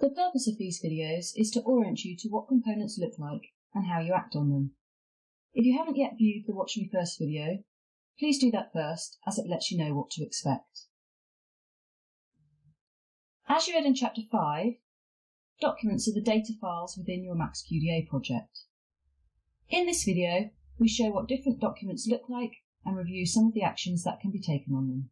The purpose of these videos is to orient you to what components look like and how you act on them. If you haven't yet viewed the Watch Me First video, please do that first, as it lets you know what to expect. As you read in Chapter 5, documents are the data files within your MAXQDA project. In this video, we show what different documents look like and review some of the actions that can be taken on them.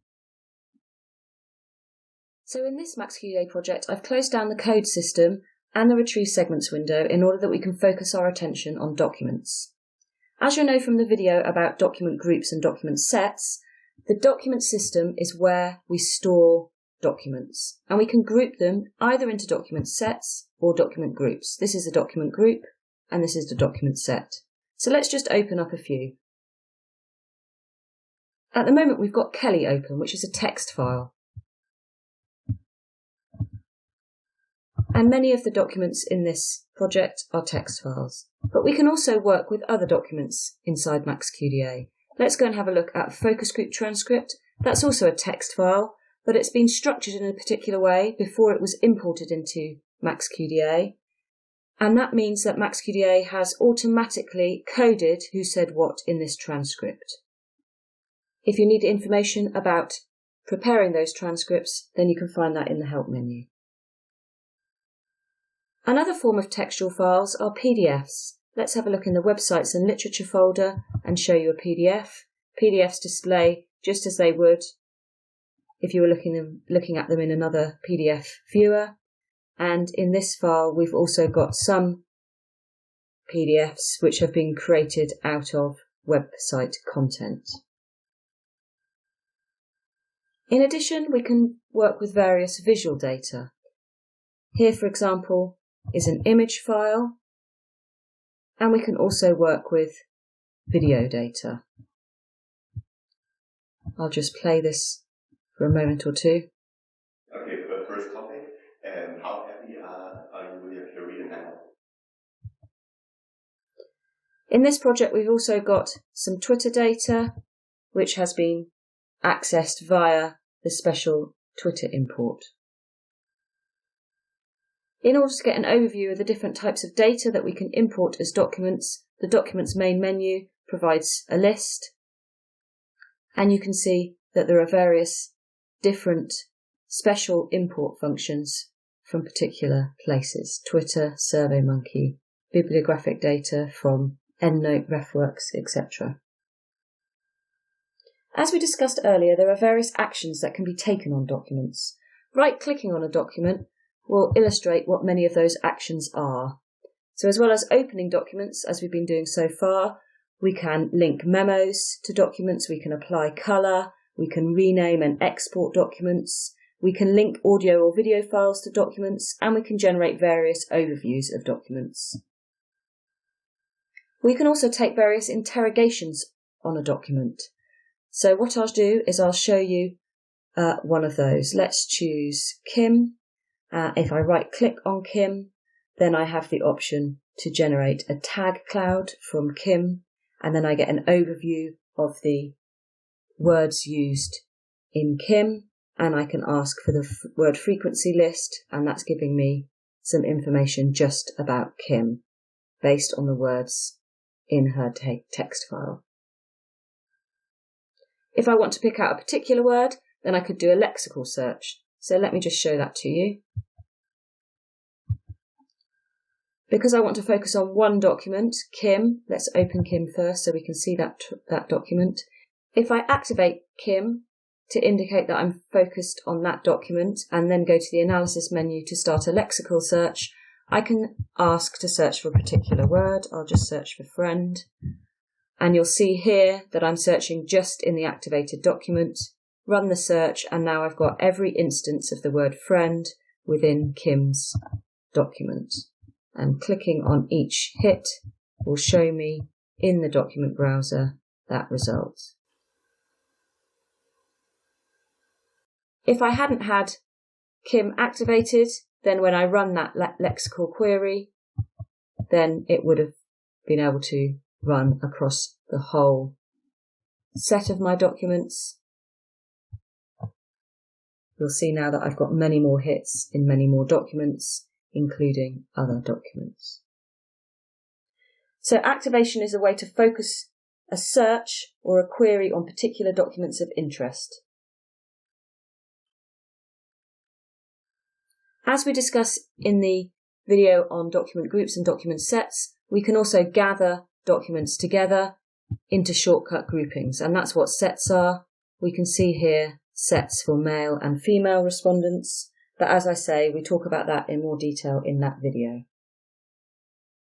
So in this MAXQDA project, I've closed down the code system and the retrieve segments window in order that we can focus our attention on documents. As you'll know from the video about document groups and document sets, the document system is where we store documents, and we can group them either into document sets or document groups. This is a document group and this is the document set. So let's just open up a few. At the moment we've got Kelly open, which is a text file. And many of the documents in this project are text files. But we can also work with other documents inside MAXQDA. Let's go and have a look at a focus group transcript. That's also a text file, but it's been structured in a particular way before it was imported into MAXQDA. And that means that MAXQDA has automatically coded who said what in this transcript. If you need information about preparing those transcripts, then you can find that in the help menu. Another form of textual files are PDFs. Let's have a look in the websites and literature folder and show you a PDF. PDFs display just as they would if you were looking at them in another PDF viewer. And in this file, we've also got some PDFs which have been created out of website content. In addition, we can work with various visual data. Here, for example, is an image file, and we can also work with video data. I'll just play this for a moment or two. Okay, for the first topic, how happy are you with your career now? In this project, we've also got some Twitter data, which has been accessed via the special Twitter import. In order to get an overview of the different types of data that we can import as documents, the Documents main menu provides a list, and you can see that there are various different special import functions from particular places: Twitter, SurveyMonkey, bibliographic data from EndNote, RefWorks, etc. As we discussed earlier, there are various actions that can be taken on documents. Right-clicking on a document will illustrate what many of those actions are. So as well as opening documents, as we've been doing so far, we can link memos to documents, we can apply colour, we can rename and export documents, we can link audio or video files to documents, and we can generate various overviews of documents. We can also take various interrogations on a document. So what I'll do is I'll show you one of those. Let's choose Kim. If I right-click on Kim, then I have the option to generate a tag cloud from Kim, and then I get an overview of the words used in Kim, and I can ask for the word frequency list, and that's giving me some information just about Kim based on the words in her text file. If I want to pick out a particular word, then I could do a lexical search. So let me just show that to you. Because I want to focus on one document, Kim, let's open Kim first so we can see that document. If I activate Kim to indicate that I'm focused on that document and then go to the analysis menu to start a lexical search, I can ask to search for a particular word. I'll just search for friend. And you'll see here that I'm searching just in the activated document. Run the search, and now I've got every instance of the word friend within Kim's document. And clicking on each hit will show me in the document browser that result. If I hadn't had Kim activated, then when I run that lexical query, then it would have been able to run across the whole set of my documents. You'll see now that I've got many more hits in many more documents including other documents. So activation is a way to focus a search or a query on particular documents of interest. As we discuss in the video on document groups and document sets, we can also gather documents together into shortcut groupings, and that's what sets are. We can see here sets for male and female respondents, but as I say, we talk about that in more detail in that video.